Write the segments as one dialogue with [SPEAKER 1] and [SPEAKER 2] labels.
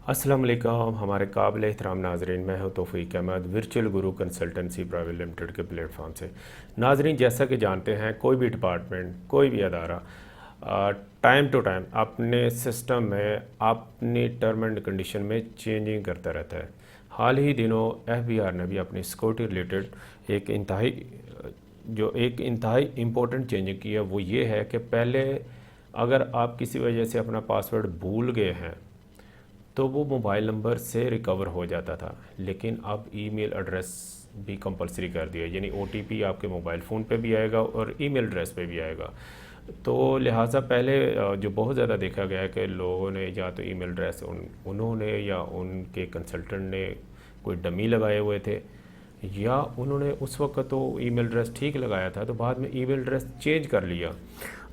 [SPEAKER 1] अस्सलाम वालेकुम हमारे काबिल एहतराम नाजरीन, मैं हूं तौफीक अहमद वर्चुअल गुरु कंसल्टेंसी प्राइवेट लिमिटेड के प्लेटफॉर्म से। नाजरीन, जैसा कि जानते हैं, कोई भी डिपार्टमेंट, कोई भी अदारा टाइम टू टाइम अपने सिस्टम में अपनी टर्म एंड कंडीशन में चेंजिंग करता रहता है। हाल ही दिनों एफबीआर ने भी अपनी सिक्योरिटी रिलेटेड एक इंतहाई इम्पोर्टेंट चेंजिंग की है। वो ये है कि पहले अगर आप किसी वजह से अपना पासवर्ड भूल गए हैं तो वो मोबाइल नंबर से रिकवर हो जाता था, लेकिन अब ईमेल एड्रेस भी कंपलसरी कर दिया, यानी ओटीपी आपके मोबाइल फ़ोन पे भी आएगा और ईमेल एड्रेस पे भी आएगा। तो लिहाजा पहले जो बहुत ज़्यादा देखा गया है कि लोगों ने या तो ईमेल एड्रेस उन्होंने या उनके कंसल्टेंट ने कोई डमी लगाए हुए थे, या उन्होंने उस वक्त तो ईमेल एड्रेस ठीक लगाया था तो बाद में ईमेल एड्रेस चेंज कर लिया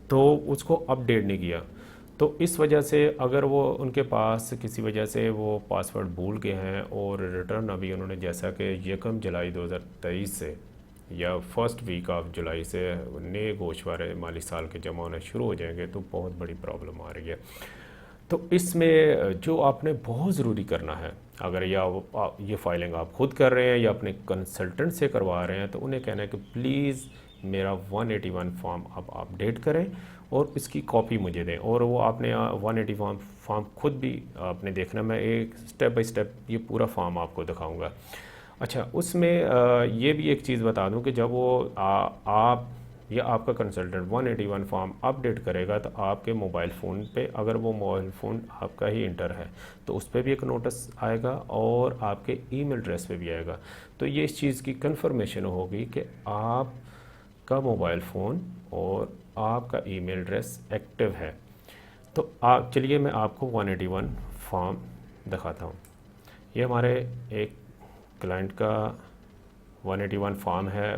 [SPEAKER 1] तो उसको अपडेट नहीं किया। तो इस वजह से अगर वो उनके पास किसी वजह से वो पासवर्ड भूल गए हैं और रिटर्न अभी उन्होंने, जैसा कि 1 जुलाई 2023 से या फर्स्ट वीक ऑफ जुलाई से नए गोशवारे माली साल के जमा होने शुरू हो जाएंगे, तो बहुत बड़ी प्रॉब्लम आ रही है। तो इसमें जो आपने बहुत ज़रूरी करना है, अगर ये फाइलिंग आप खुद कर रहे हैं या अपने कंसल्टेंट से करवा रहे हैं, तो उन्हें कहना है कि प्लीज़ मेरा 181 फॉर्म आप अपडेट करें और इसकी कॉपी मुझे दें। और वो आपने 181 फॉर्म खुद भी आपने देखना, मैं एक स्टेप बाय स्टेप ये पूरा फॉर्म आपको दिखाऊंगा। अच्छा, उसमें ये भी एक चीज़ बता दूं कि जब वो आप या आपका कंसल्टेंट 181 फॉर्म अपडेट करेगा तो आपके मोबाइल फ़ोन पे, अगर वो मोबाइल फ़ोन आपका ही इंटर है, तो उस पर भी एक नोटिस आएगा और आपके ईमेल एड्रेस पे भी आएगा। तो ये इस चीज़ की कंफर्मेशन होगी कि आपका मोबाइल फ़ोन और आपका ईमेल एड्रेस एक्टिव है। तो आप चलिए मैं आपको 181 फॉर्म दिखाता हूँ। ये हमारे एक क्लाइंट का 181 फॉर्म है।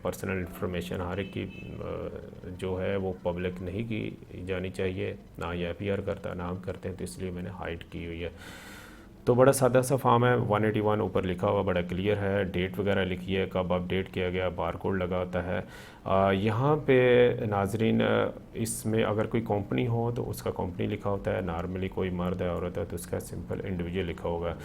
[SPEAKER 1] पर्सनल इंफॉर्मेशन हर एक की जो है वो पब्लिक नहीं की जानी चाहिए, ना ये एफआईआर करता ना हम करते हैं, तो इसलिए मैंने हाइड की हुई है। तो बड़ा सादा सा फॉर्म है। 181 ऊपर लिखा हुआ बड़ा क्लियर है, डेट वगैरह लिखी है, कब अपडेट किया गया, बार कोड लगा होता है। यहाँ पे नाजरीन, इसमें अगर कोई कंपनी हो तो उसका कंपनी लिखा होता है, नॉर्मली कोई मर्द है औरत है तो उसका सिंपल इंडिविजुअल लिखा होगा।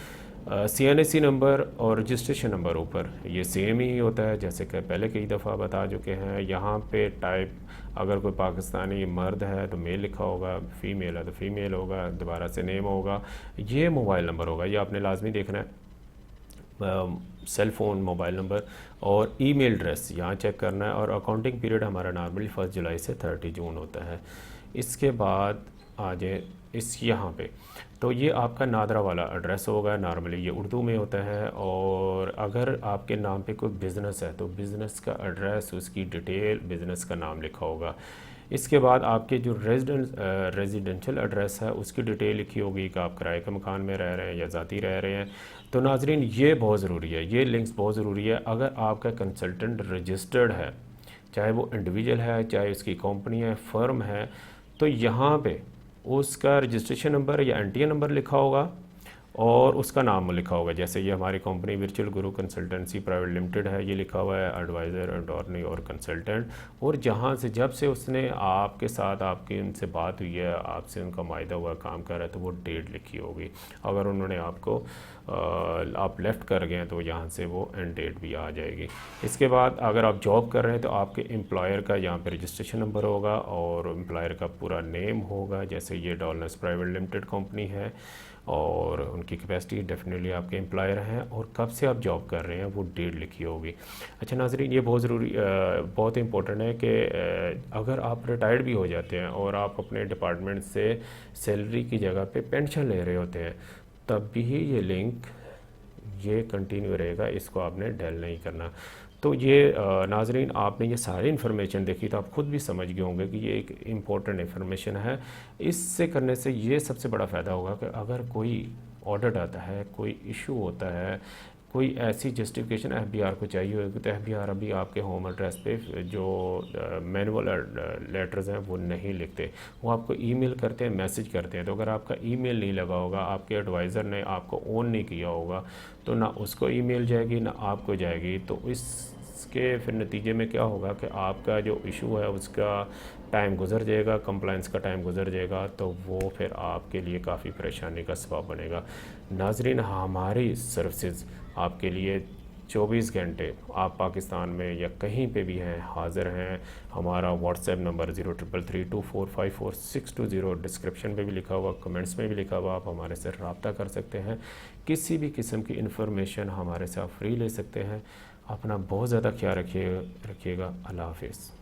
[SPEAKER 1] CNAC नंबर और रजिस्ट्रेशन नंबर ऊपर ये सेम ही होता है, जैसे कि पहले कई दफ़ा बता चुके हैं। यहाँ पे टाइप, अगर कोई पाकिस्तानी मर्द है तो मेल लिखा होगा, फ़ीमेल है तो फ़ीमेल होगा, दोबारा से नेम होगा, ये मोबाइल नंबर होगा, ये आपने लाजमी देखना है। सेल फ़ोन मोबाइल नंबर और ईमेल एड्रेस यहाँ चेक करना है। और अकाउंटिंग पीरियड हमारा नॉर्मली 1 जुलाई से 30 जून होता है। इसके बाद आ जाए इस यहाँ पे, तो ये आपका नादरा वाला एड्रेस होगा, नॉर्मली ये उर्दू में होता है। और अगर आपके नाम पे कोई बिज़नेस है तो बिज़नेस का एड्रेस, उसकी डिटेल, बिज़नेस का नाम लिखा होगा। इसके बाद आपके जो रेजिडेंशियल एड्रेस है उसकी डिटेल लिखी होगी कि आप किराए के मकान में रह रहे हैं या ज़ाती रह रहे हैं। तो नाजरीन, ये बहुत ज़रूरी है, ये लिंक्स बहुत ज़रूरी है। अगर आपका कंसल्टेंट रजिस्टर्ड है, चाहे वो इंडिविजुअल है, चाहे उसकी कंपनी है, फर्म है, तो यहाँ पे उसका रजिस्ट्रेशन नंबर या NTA नंबर लिखा होगा और उसका नाम लिखा होगा। जैसे ये हमारी कंपनी वर्चुअल गुरु कंसल्टेंसी प्राइवेट लिमिटेड है, ये लिखा हुआ है एडवाइज़र, अटॉर्नी और कंसल्टेंट। और जहाँ से जब से उसने आपके साथ, आपकी उनसे बात हुई है, आपसे उनका मायदा हुआ काम कर रहा है, तो वो डेट लिखी होगी। अगर उन्होंने आपको आप लेफ़्ट कर गए हैं तो यहाँ से वो एंड डेट भी आ जाएगी। इसके बाद अगर आप जॉब कर रहे हैं तो आपके एम्प्लॉयर का यहाँ पे रजिस्ट्रेशन नंबर होगा और एम्प्लॉयर का पूरा नेम होगा। जैसे ये डॉलर्स प्राइवेट लिमिटेड कंपनी है और उनकी कैपेसिटी डेफिनेटली आपके एम्प्लॉयर हैं, और कब से आप जॉब कर रहे हैं वो डेट लिखी होगी। अच्छा नाजरीन, ये बहुत ज़रूरी, बहुत इंपॉर्टेंट है कि अगर आप रिटायर्ड भी हो जाते हैं और आप अपने डिपार्टमेंट से सैलरी की जगह पे पेंशन ले रहे होते हैं, तब भी ये लिंक ये कंटिन्यू रहेगा, इसको आपने डेल नहीं करना। तो ये नाजरीन, आपने ये सारी इन्फॉर्मेशन देखी तो आप ख़ुद भी समझ गए होंगे कि ये एक इम्पोर्टेंट इन्फॉर्मेशन है। इससे करने से ये सबसे बड़ा फ़ायदा होगा कि अगर कोई ऑडिट आता है, कोई इशू होता है, कोई ऐसी जस्टिफिकेशन एफबीआर को चाहिए होगी, तो एफबीआर अभी आपके होम एड्रेस पे जो मैनुअल लेटर्स हैं वो नहीं लिखते, वो आपको ईमेल करते हैं, मैसेज करते हैं। तो अगर आपका ईमेल नहीं लगा होगा, आपके एडवाइज़र ने आपको ऑन नहीं किया होगा, तो ना उसको ईमेल जाएगी ना आपको जाएगी। तो इस इसके फिर नतीजे में क्या होगा कि आपका जो इशू है उसका टाइम गुजर जाएगा, कंप्लाइंस का टाइम गुजर जाएगा, तो वो फिर आपके लिए काफ़ी परेशानी का सबब बनेगा। नाजरीन, हमारी सर्विसेज आपके लिए 24 घंटे, आप पाकिस्तान में या कहीं पे भी हैं, हाज़िर हैं। हमारा व्हाट्सएप नंबर 03332454 डिस्क्रिप्शन पे भी लिखा हुआ, कमेंट्स में भी लिखा हुआ, आप हमारे से रब्ता कर सकते हैं। किसी भी किस्म की इन्फॉर्मेशन हमारे से आप फ्री ले सकते हैं। अपना बहुत ज़्यादा ख्याल रखिएगा। अल्लाह हाफिज़।